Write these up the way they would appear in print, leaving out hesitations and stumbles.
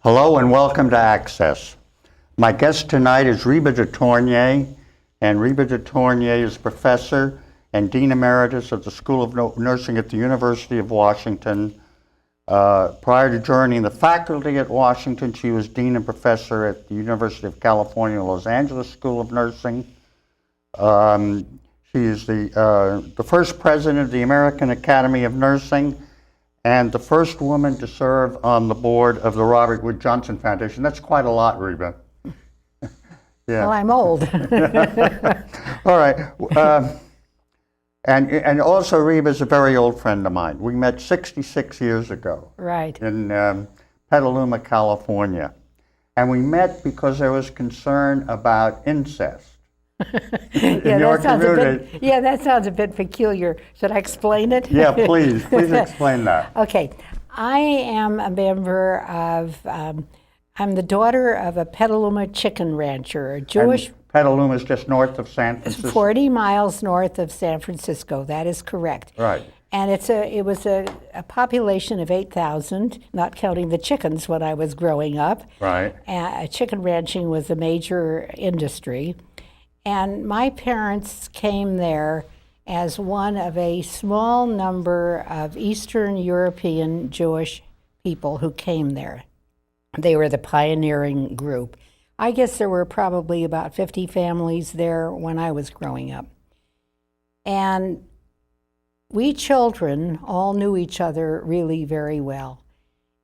Hello and welcome to Access. My guest tonight is Rheba de Tornyay, and Rheba de Tornyay is professor and Dean Emeritus of the School of Nursing at the University of Washington. Prior to joining the faculty at Washington, she was Dean and Professor at the University of California, Los Angeles School of Nursing. She is the first president of the American Academy of Nursing and the first woman to serve on the board of the Robert Wood Johnson Foundation. That's quite a lot, Rheba. Yeah. Well, I'm old. All right. And also, Rheba is a very old friend of mine. We met 66 years ago. Right. In Petaluma, California. And we met because there was concern about incest. That sounds a bit peculiar. Should I explain it? Yeah, please explain that. Okay, I am a member of, I'm the daughter of a Petaluma chicken rancher, a Jewish. And Petaluma is just north of San Francisco. 40 miles north of San Francisco, that is correct. Right. And it was a population of 8,000, not counting the chickens when I was growing up. Right. Chicken ranching was a major industry. And my parents came there as one of a small number of Eastern European Jewish people who came there. They were the pioneering group. I guess there were probably about 50 families there when I was growing up. And we children all knew each other really very well.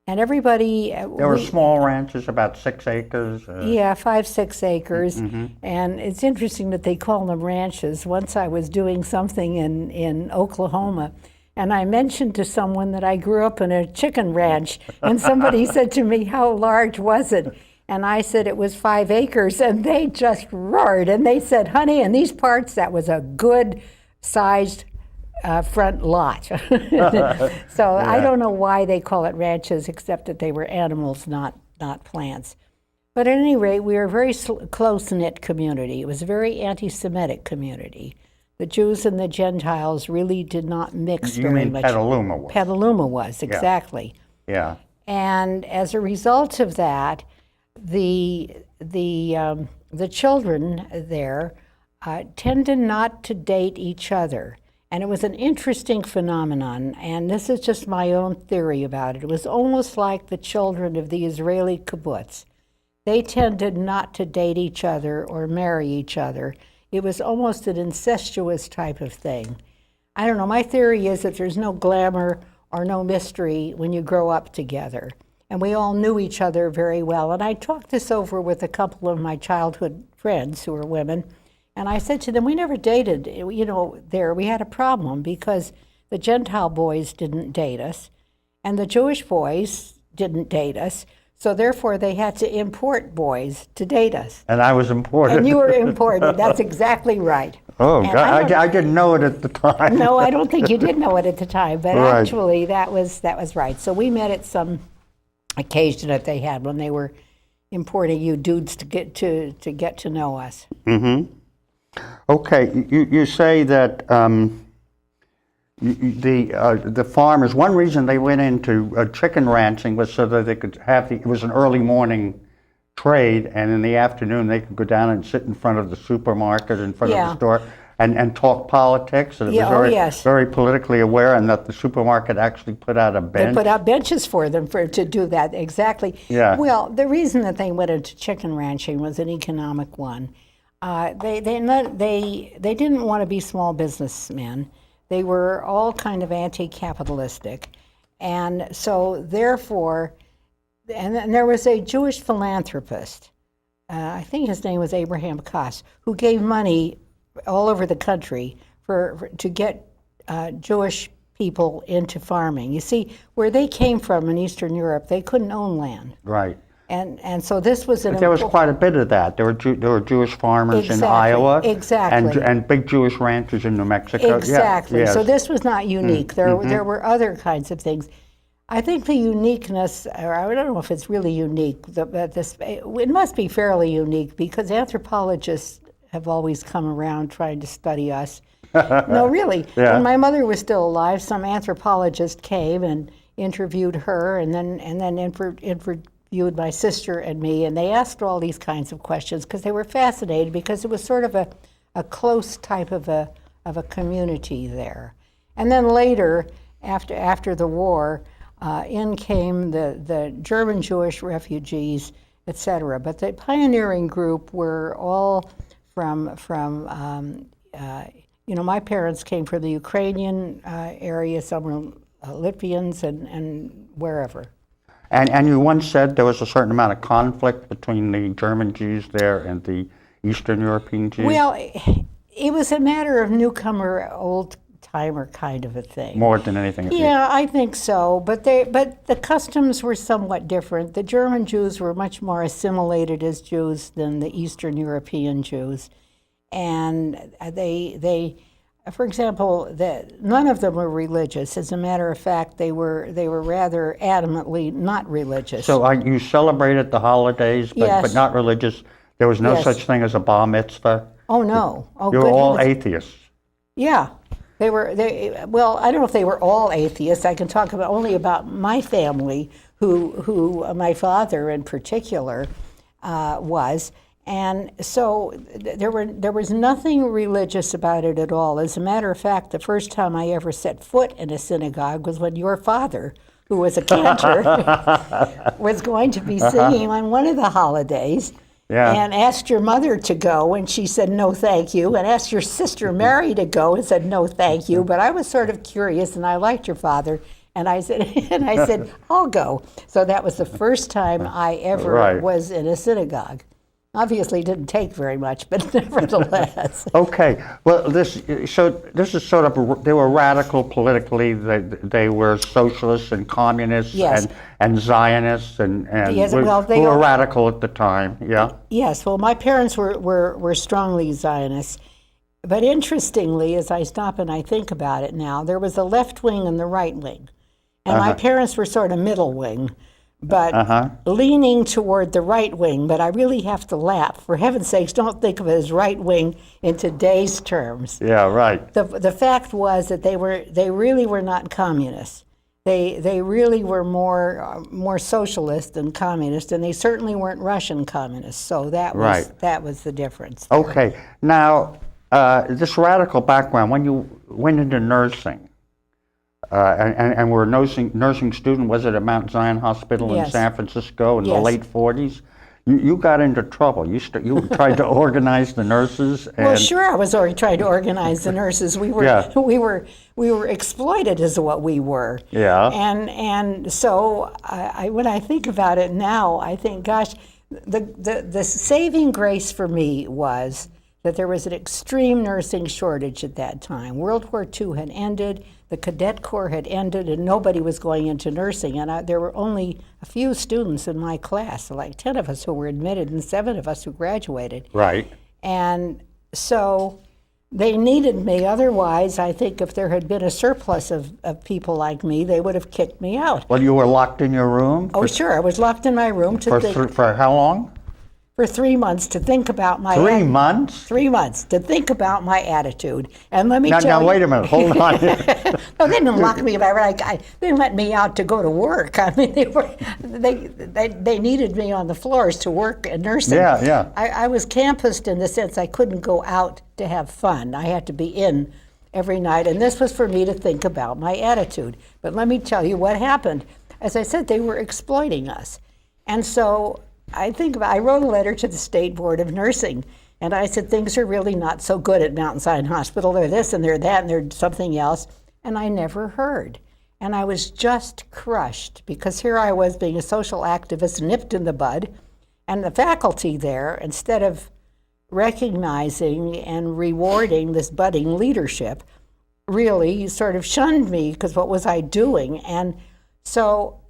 And everybody... There were small ranches, about 6 acres. Yeah, 5, 6 acres. Mm-hmm. And it's interesting that they call them ranches. Once I was doing something in Oklahoma, and I mentioned to someone that I grew up in a chicken ranch, and somebody said to me, how large was it? And I said it was 5 acres, and they just roared. And they said, honey, in these parts, that was a good-sized front lot. So yeah. I don't know why they call it ranches, except that they were animals, not plants. But at any rate, we were a very close-knit community. It was a very anti-Semitic community. The Jews and the Gentiles really did not mix very much. Petaluma was. Petaluma was, exactly. Yeah. And as a result of that, the children there tended not to date each other. And it was an interesting phenomenon, and this is just my own theory about it. It was almost like the children of the Israeli kibbutz. They tended not to date each other or marry each other. It was almost an incestuous type of thing. I don't know, my theory is that there's no glamour or no mystery when you grow up together. And we all knew each other very well. And I talked this over with a couple of my childhood friends who were women. And I said to them, we never dated, there. We had a problem because the Gentile boys didn't date us, and the Jewish boys didn't date us, so therefore they had to import boys to date us. And I was imported. And you were imported, that's exactly right. Oh, and God, I didn't know it at the time. No, I don't think you did know it at the time, but right. Actually that was right. So we met at some occasion that they had when they were importing you dudes to get to know us. Mm-hmm. Okay, you say that the farmers, one reason they went into chicken ranching was so that they could have it was an early morning trade, and in the afternoon they could go down and sit in front of the supermarket, in front of the store, and talk politics. And it was very politically aware, and that the supermarket actually put out a bench. They put out benches for them to do that, exactly. Yeah. Well, the reason that they went into chicken ranching was an economic one. They didn't want to be small businessmen. They were all kind of anti-capitalistic, and so therefore, and there was a Jewish philanthropist, I think his name was Abraham Koss, who gave money all over the country to get Jewish people into farming. You see, where they came from in Eastern Europe, they couldn't own land. Right. And so this was an. But there was quite a bit of that. There were Jewish farmers in Iowa, and big Jewish ranchers in New Mexico. Exactly. Yeah, so this was not unique. There were other kinds of things. I think the uniqueness, or I don't know if it's really unique. It must be fairly unique because anthropologists have always come around trying to study us. No, really. Yeah. When my mother was still alive, some anthropologist came and interviewed her, and then interviewed my sister and me, and they asked all these kinds of questions because they were fascinated, because it was sort of a close type of a community there. And then later, after the war, in came the German Jewish refugees, etc. But the pioneering group were all from my parents came from the Ukrainian area, some were Litvians and wherever. And you once said there was a certain amount of conflict between the German Jews there and the Eastern European Jews? Well, it was a matter of newcomer, old-timer kind of a thing. More than anything. Yeah, I think so. But the customs were somewhat different. The German Jews were much more assimilated as Jews than the Eastern European Jews. And they for example, none of them were religious. As a matter of fact, they were rather adamantly not religious. So you celebrated the holidays, Yes. but not religious. There was no Yes. such thing as a bar mitzvah. Oh no! Oh, You were all goodness. atheists. Yeah, well, I don't know if they were all atheists. I can talk only about my family, who my father in particular was. And so there was nothing religious about it at all. As a matter of fact, the first time I ever set foot in a synagogue was when your father, who was a cantor, was going to be singing on one of the holidays. Yeah. And asked your mother to go, and she said no thank you, and asked your sister Mary to go and said no thank you. But I was sort of curious, and I liked your father, and I said I'll go. So that was the first time I ever Right. was in a synagogue. Obviously, it didn't take very much, but nevertheless. Okay. Well, this is sort of, they were radical politically. They were socialists and communists. Yes. and Zionists and Yes, who well, they were all- radical at the time. Yeah. Yes, well, my parents were strongly Zionists. But interestingly, as I stop and I think about it now, there was a left wing and the right wing. And my parents were sort of middle wing, but leaning toward the right wing. But I really have to laugh. For heaven's sakes, don't think of it as right wing in today's terms. Yeah. Right. The fact was that they really were not communists. They really were more socialist than communist, and they certainly weren't Russian communists. So that was the difference. Okay. Now, this radical background, when you went into nursing, and were a nursing student, was it at Mount Zion Hospital in Yes. San Francisco in the Yes. late 40s? You got into trouble. You tried to organize the nurses. And Well, sure, I was already trying to organize the nurses. We were Yeah. we were exploited as what we were. Yeah. And so when I think about it now, I think, gosh, the saving grace for me was that there was an extreme nursing shortage at that time. World War II had ended, the Cadet Corps had ended, and nobody was going into nursing. And there were only a few students in my class, like 10 of us who were admitted and 7 of us who graduated. Right. And so they needed me. Otherwise, I think if there had been a surplus of people like me, they would have kicked me out. Well, you were locked in your room? Oh, sure. I was locked in my room For how long? for 3 months to think about my 3 months? 3 months to think about my attitude. And let me Now, tell you. wait a minute. Hold on. No, they didn't lock me in my room. They didn't let me out to go to work. I mean, they needed me on the floors to work in nursing. Yeah, yeah. I was campused in the sense I couldn't go out to have fun. I had to be in every night, and this was for me to think about my attitude. But let me tell you what happened. As I said, they were exploiting us. And so I wrote a letter to the State Board of Nursing, and I said, things are really not so good at Mount Zion Hospital. They're this and they're that and they're something else. And I never heard. And I was just crushed because here I was being a social activist nipped in the bud, and the faculty there, instead of recognizing and rewarding this budding leadership, really sort of shunned me because what was I doing? And so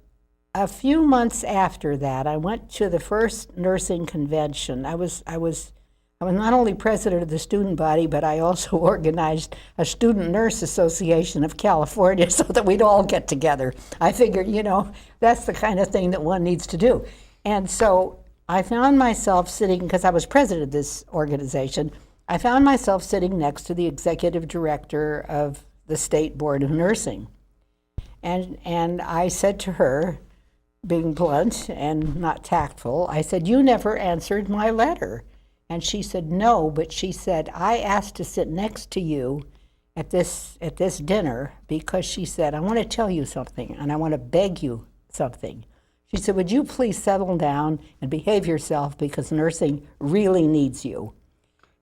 a few months after that, I went to the first nursing convention. I was not only president of the student body, but I also organized a Student Nurse Association of California so that we'd all get together. I figured, that's the kind of thing that one needs to do. And so I found myself sitting, because I was president of this organization, I found myself sitting next to the executive director of the State Board of Nursing. And I said to her, being blunt and not tactful, I said, "You never answered my letter." And she said, "No," but she said, "I asked to sit next to you at this dinner because," she said, "I want to tell you something and I want to beg you something." She said, "Would you please settle down and behave yourself because nursing really needs you?"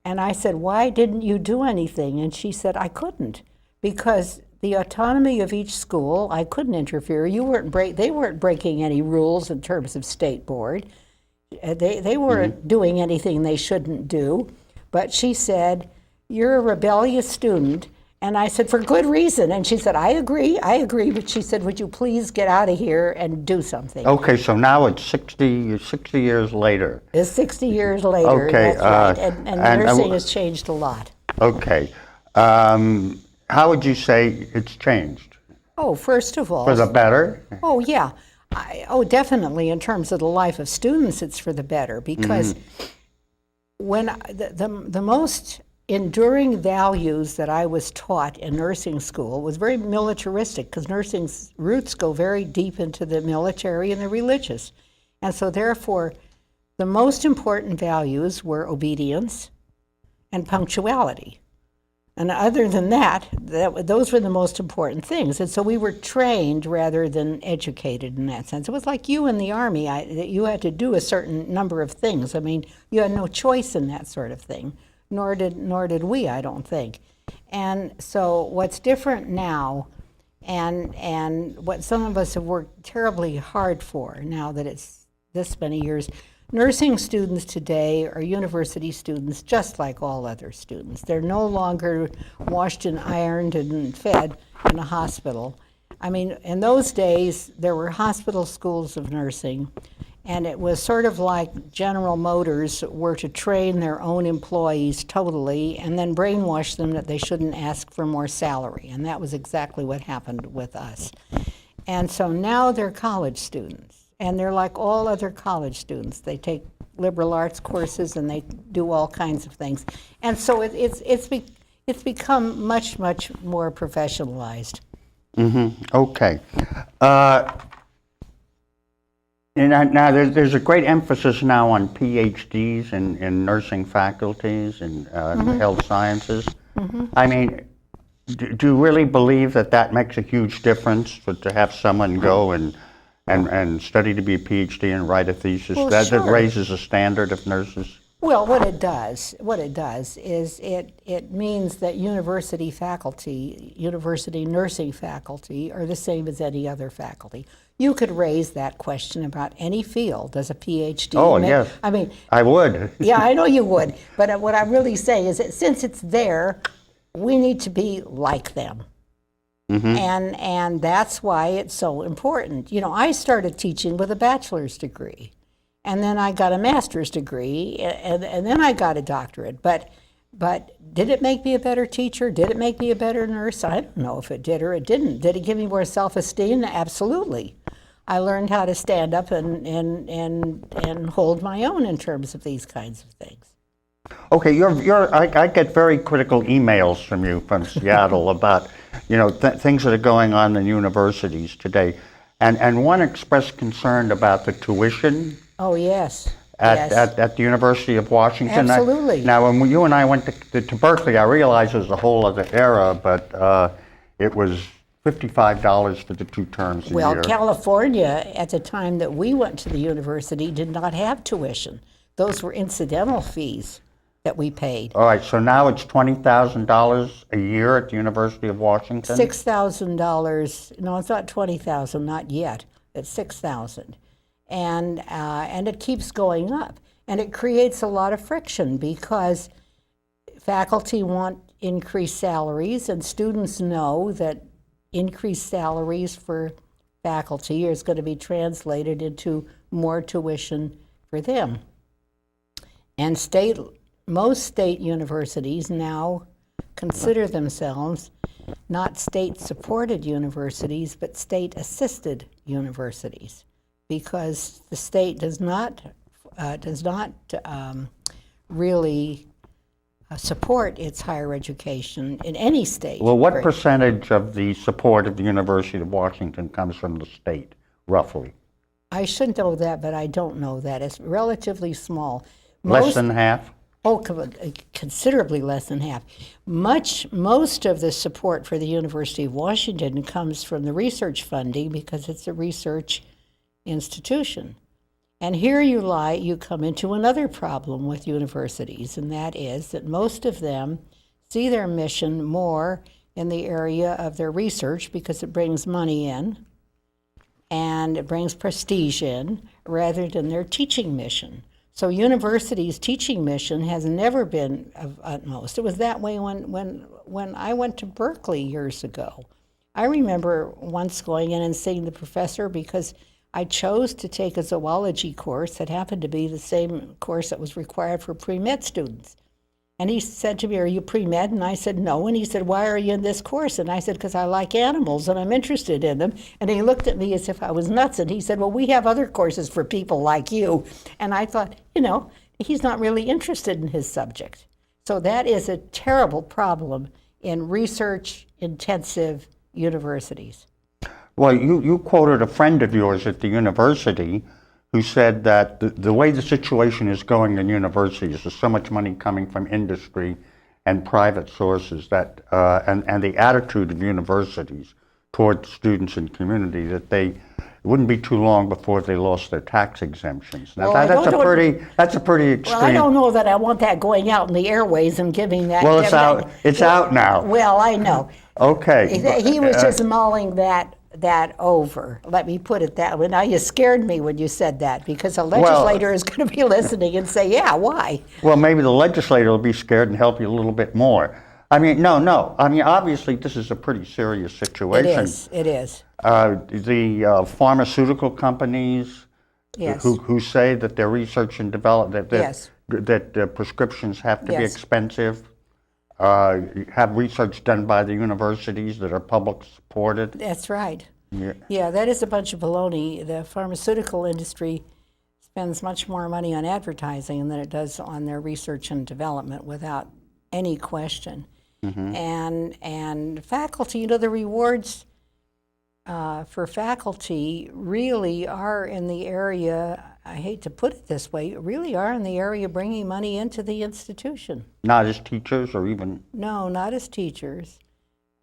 And I said, "Why didn't you do anything?" And she said, "I couldn't, because the autonomy of each school, I couldn't interfere. They weren't breaking any rules in terms of state board. They weren't doing anything they shouldn't do." But she said, "You're a rebellious student." And I said, "For good reason." And she said, I agree. But she said, "Would you please get out of here and do something?" Okay, so now it's 60 years later. It's 60 years later, Okay, that's right. And nursing has changed a lot. Okay. How would you say it's changed? Oh, first of all, For the better? oh, yeah. Definitely. In terms of the life of students, it's for the better, because when the most enduring values that I was taught in nursing school was very militaristic, because nursing's roots go very deep into the military and the religious. And so therefore, the most important values were obedience and punctuality. And other than that, those were the most important things. And so we were trained rather than educated in that sense. It was like you in the Army, that you had to do a certain number of things. I mean, you had no choice in that sort of thing, nor did we, I don't think. And so what's different now, and what some of us have worked terribly hard for now that it's this many years, nursing students today are university students just like all other students. They're no longer washed and ironed and fed in a hospital. I mean, in those days, there were hospital schools of nursing, and it was sort of like General Motors were to train their own employees totally and then brainwash them that they shouldn't ask for more salary. And that was exactly what happened with us. And so now they're college students. And they're like all other college students. They take liberal arts courses and they do all kinds of things. And so it's become much, much more professionalized. Okay. And now there's a great emphasis now on PhDs in nursing faculties and health sciences. I mean, do you really believe that makes a huge difference to have someone go and study to be a PhD and write a thesis? Well, that sure. raises the standard of nurses? Well, what it does is it means that university nursing faculty are the same as any other faculty. You could raise that question about any field. Does a PhD Yes. I mean, I would. yeah, I know you would. But what I'm really saying is that since it's there, we need to be like them. And that's why it's so important. You know, I started teaching with a bachelor's degree, and then I got a master's degree, and then I got a doctorate. But did it make me a better teacher? Did it make me a better nurse? I don't know if it did or it didn't. Did it give me more self-esteem? Absolutely. I learned how to stand up and hold my own in terms of these kinds of things. Okay, I get very critical emails from you from Seattle about, things that are going on in universities today. And one expressed concern about the tuition. Oh, yes. At the University of Washington. Absolutely. Now, when you and I went to Berkeley, I realized it was a whole other era, but it was $55 for the 2 terms a year. Well, California, at the time that we went to the university, did not have tuition. Those were incidental fees that we paid. All right, so now it's $20,000 a year at the University of Washington? $6,000. No, it's not $20,000, not yet. It's $6,000. And it keeps going up. And it creates a lot of friction because faculty want increased salaries, and students know that increased salaries for faculty is going to be translated into more tuition for them. And most state universities now consider themselves not state-supported universities, but state-assisted universities, because the state does not really support its higher education in any state. Well, what percentage of the support of the University of Washington comes from the state, roughly? I should know that, but I don't know that. It's relatively small. Less than half? Oh, considerably less than half. Most of the support for the University of Washington comes from the research funding because it's a research institution. And here you come into another problem with universities, and that is that most of them see their mission more in the area of their research because it brings money in and it brings prestige in rather than their teaching mission. So universities' teaching mission has never been of utmost. It was that way when I went to Berkeley years ago. I remember once going in and seeing the professor because I chose to take a zoology course that happened to be the same course that was required for pre-med students. And he said to me, "Are you pre-med?" And I said, "No." And he said, "Why are you in this course?" And I said, "Because I like animals and I'm interested in them." And he looked at me as if I was nuts. And he said, "Well, we have other courses for people like you." And I thought, he's not really interested in his subject. So that is a terrible problem in research-intensive universities. Well, you quoted a friend of yours at the university who said that the way the situation is going in universities, there's so much money coming from industry and private sources that, and the attitude of universities toward students and community, that it wouldn't be too long before they lost their tax exemptions. Now, Well, that's a pretty extreme. Well, I don't know that I want that going out in the airways and giving that. Well, it's out. It's out now. Well, I know. Okay. He was just mulling that over. Let me put it that way. Now, you scared me when you said that because a legislator is going to be listening and say, "Yeah, why?" Well, maybe the legislator will be scared and help you a little bit more. I mean, no. I mean, obviously, this is a pretty serious situation. It is. The pharmaceutical companies Yes. who say that their research and development, Yes. that prescriptions have to be Yes. expensive, have research done by the universities that are public supported. That's right. Yeah. Yeah, that is a bunch of baloney. The pharmaceutical industry spends much more money on advertising than it does on their research and development, without any question. Mm-hmm. And faculty, the rewards for faculty really are in the area, I hate to put it this way, really are in the area bringing money into the institution. Not as teachers or even... No, not as teachers,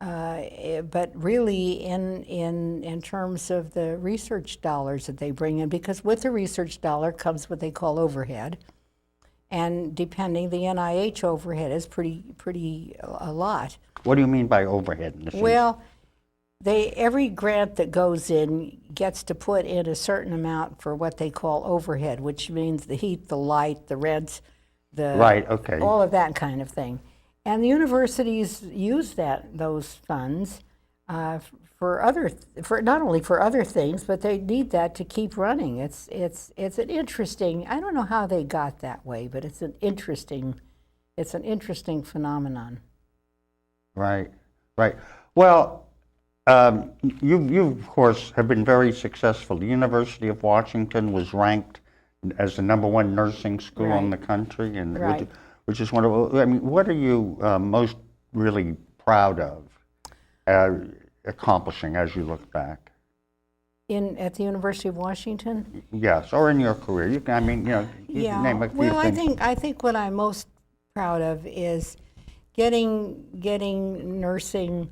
but really in terms of the research dollars that they bring in, because with the research dollar comes what they call overhead. And depending, the NIH overhead is pretty a lot. What do you mean by overhead? In this Well, every grant that goes in gets to put in a certain amount for what they call overhead, which means the heat, the light, the rent, Right, okay. all of that kind of thing. And the universities use those funds for not only for other things, but they need that to keep running. It's an interesting. I don't know how they got that way, but it's an interesting phenomenon. Right. Well, you of course have been very successful. The University of Washington was ranked as the #1 nursing school in the country, and Right. which is wonderful. I mean, what are you most really proud of accomplishing as you look back? At the University of Washington? Yes, or in your career. You can, you can name a few Well, things. I think what I'm most proud of is getting nursing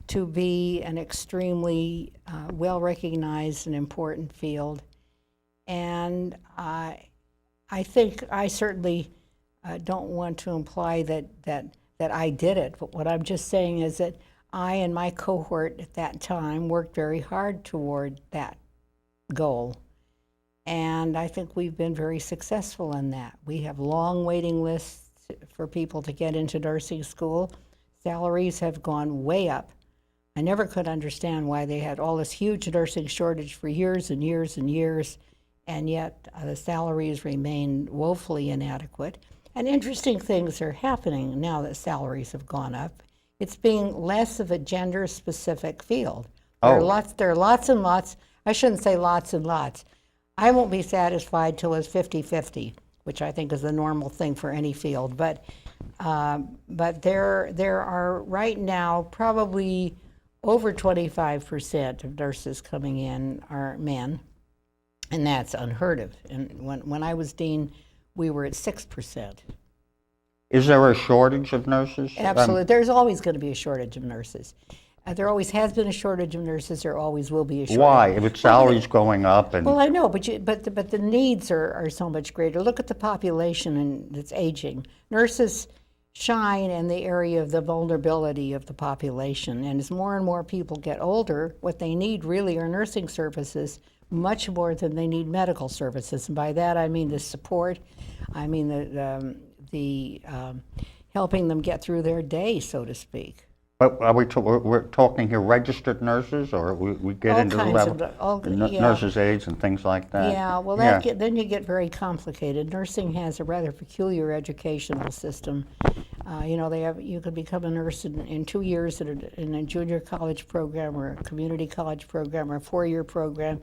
to be an extremely well-recognized and important field. And I think I certainly don't want to imply that I did it, but what I'm just saying is that I and my cohort at that time worked very hard toward that goal. And I think we've been very successful in that. We have long waiting lists for people to get into nursing school. Salaries have gone way up. I never could understand why they had all this huge nursing shortage for years and years and years, and yet the salaries remain woefully inadequate. And interesting things are happening now that salaries have gone up. It's being less of a gender-specific field. There are lots and lots. I shouldn't say lots and lots. I won't be satisfied till it's 50-50, which I think is the normal thing for any field. But But there are right now probably over 25% of nurses coming in are men, and that's unheard of. And when I was dean, we were at 6%. Is there a shortage of nurses? Absolutely. There's always going to be a shortage of nurses. There always has been a shortage of nurses. There always will be a shortage. Why? If its salaries going up and Well, I know, but the needs are so much greater. Look at the population that's aging. Nurses shine in the area of the vulnerability of the population, and as more and more people get older, what they need really are nursing services much more than they need medical services. And by that I mean the support, I mean the helping them get through their day, so to speak. But are we're talking here registered nurses, or we get All into the kinds level yeah. nurses' aides and things like that? Yeah, well, then you get very complicated. Nursing has a rather peculiar educational system. You could become a nurse in 2 years in a junior college program or a community college program or a 4-year program,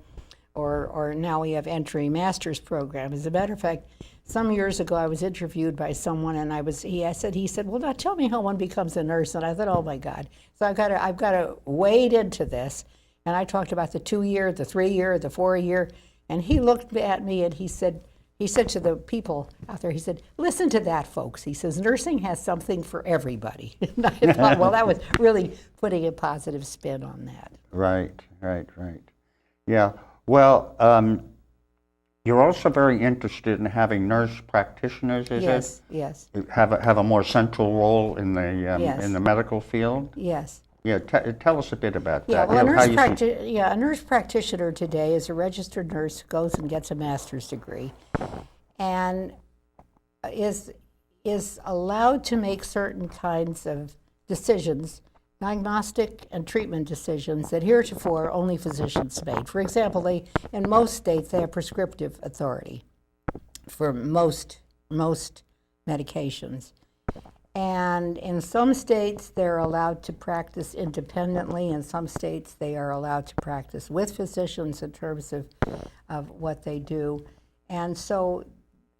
or now we have entry master's program. As a matter of fact, some years ago I was interviewed by someone, and he said, well, now tell me how one becomes a nurse. And I thought, oh my God. So I've got to wade into this. And I talked about the 2-year, the 3-year, the 4-year, and he looked at me and he said to the people out there, he said, listen to that, folks. He says, nursing has something for everybody. And I thought, well, that was really putting a positive spin on that. Right. Yeah. Well, you're also very interested in having nurse practitioners, is it? Yes. Have a more central role in the Yes. in the medical field? Yes. Yeah, tell us a bit about Yeah, that. well, How a nurse practitioner today is a registered nurse who goes and gets a master's degree and is allowed to make certain kinds of decisions, diagnostic and treatment decisions that heretofore only physicians made. For example, in most states they have prescriptive authority for most medications. And in some states, they're allowed to practice independently. In some states, they are allowed to practice with physicians in terms of what they do. And so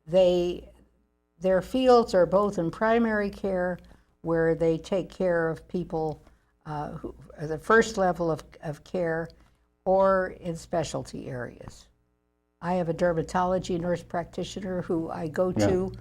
their fields are both in primary care, where they take care of people who are the first level of care, or in specialty areas. I have a dermatology nurse practitioner who I go to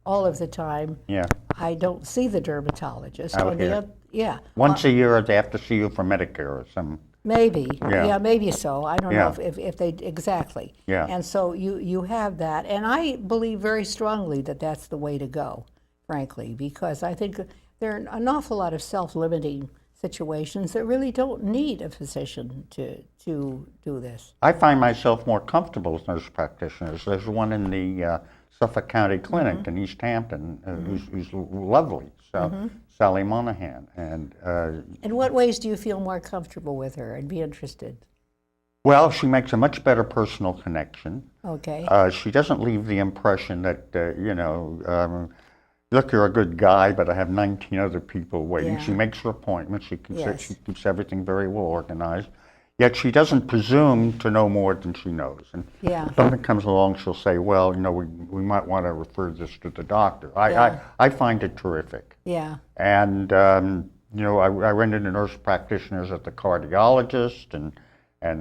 all of the time. Yeah. I don't see the dermatologist. Out here. Yeah. Once a year, they have to see you for Medicare or some. Maybe. Yeah. Maybe so. I don't Yeah. know if they exactly. Yeah. And so you have that, and I believe very strongly that that's the way to go, frankly, because I think there are an awful lot of self-limiting situations that really don't need a physician to do this. I find myself more comfortable with nurse practitioners. There's one in the Suffolk County Clinic in East Hampton who's lovely. So Sally Monahan. And In what ways do you feel more comfortable with her? I'd be interested. well, she makes a much better personal connection. Okay. She doesn't leave the impression that look, you're a good guy, but I have 19 other people waiting. Yeah. She makes her appointments. She Yes. keeps everything very well organized. Yet she doesn't presume to know more than she knows. And Yeah. if something comes along, she'll say, well, we might want to refer this to the doctor. Yeah. I find it terrific. Yeah. And, I run into nurse practitioners at the cardiologist and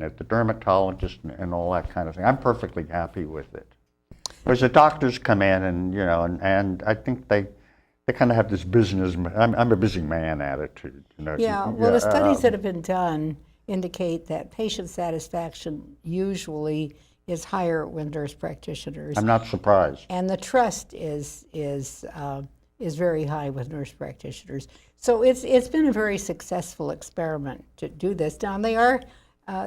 at the dermatologist and all that kind of thing. I'm perfectly happy with it. Because the doctors come in and I think they kind of have this business, I'm a busy man attitude. Yeah, well, the studies that have been done indicate that patient satisfaction usually is higher with nurse practitioners. I'm not surprised. And the trust is very high with nurse practitioners. So it's been a very successful experiment to do this. Now,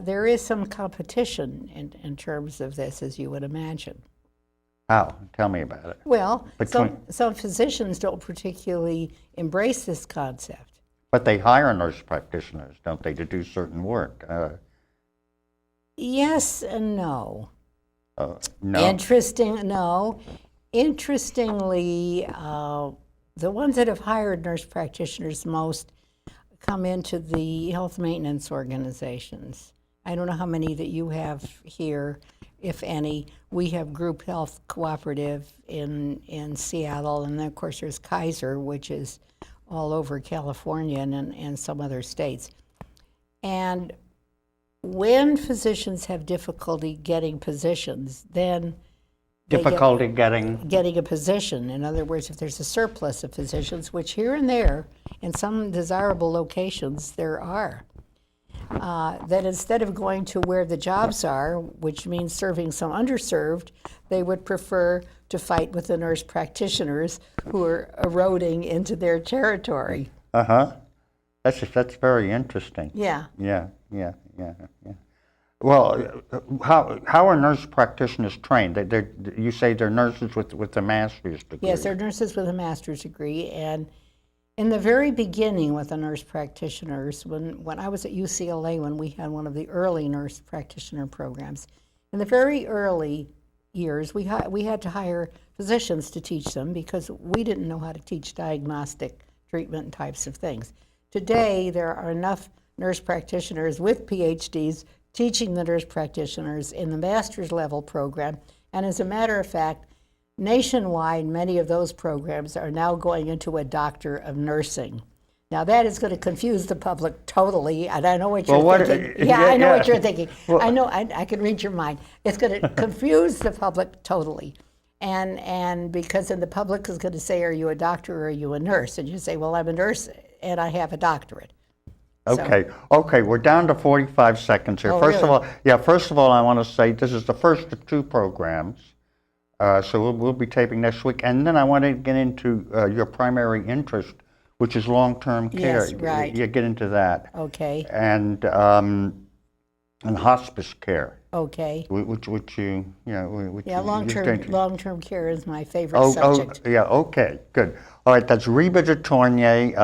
there is some competition in terms of this, as you would imagine. How? Tell me about it. Well, some physicians don't particularly embrace this concept. But they hire nurse practitioners, don't they, to do certain work? Yes and no. No. Interestingly, the ones that have hired nurse practitioners most come into the health maintenance organizations. I don't know how many that you have here, if any. We have Group Health Cooperative in Seattle, and then of course there's Kaiser, which is all over California and some other states. And when physicians have difficulty getting positions, then they Difficulty getting. getting a position. In other words, if there's a surplus of physicians, which here and there, in some desirable locations, there are, that instead of going to where the jobs are, which means serving some underserved, they would prefer to fight with the nurse practitioners who are eroding into their territory. That's very interesting. Yeah. Yeah. Well, how are nurse practitioners trained? You say they're nurses with a master's degree. Yes, they're nurses with a master's degree. And in the very beginning with the nurse practitioners, when I was at UCLA, when we had one of the early nurse practitioner programs, in the very early years, we had to hire physicians to teach them because we didn't know how to teach diagnostic treatment types of things. Today, there are enough nurse practitioners with PhDs teaching the nurse practitioners in the master's level program. And as a matter of fact, nationwide, many of those programs are now going into a doctor of nursing. Now that is going to confuse the public totally, and I know what you're thinking. I know what you're thinking. Well, I know, I can read your mind. It's going to confuse the public totally. And because then the public is going to say, are you a doctor or are you a nurse? And you say, well, I'm a nurse and I have a doctorate. Okay, we're down to 45 seconds here. Oh, first really? of all, I want to say this is the first of two programs. So we'll be taping next week. And then I want to get into your primary interest, which is long-term care. Yes, right. You get into that. Okay. And hospice care. Okay. Which you know. Yeah, long-term care is my favorite subject. Oh, yeah, okay, good. All right, that's Rheba de Tornyay,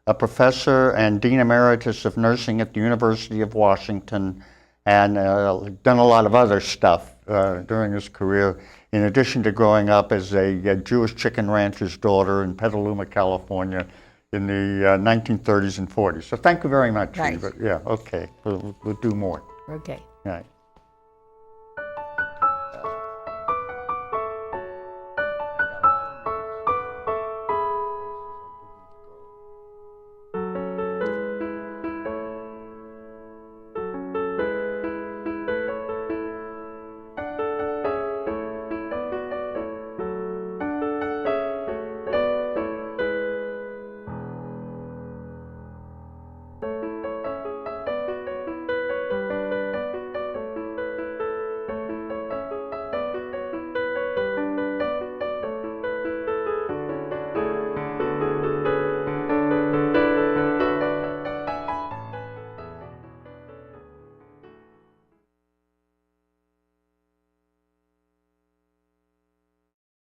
a professor and Dean Emeritus of Nursing at the University of Washington, and done a lot of other stuff during his career, in addition to growing up as a Jewish chicken rancher's daughter in Petaluma, California in the 1930s and 40s. So thank you very much, Right. Rheba. Yeah, okay, we'll do more. Okay. All right.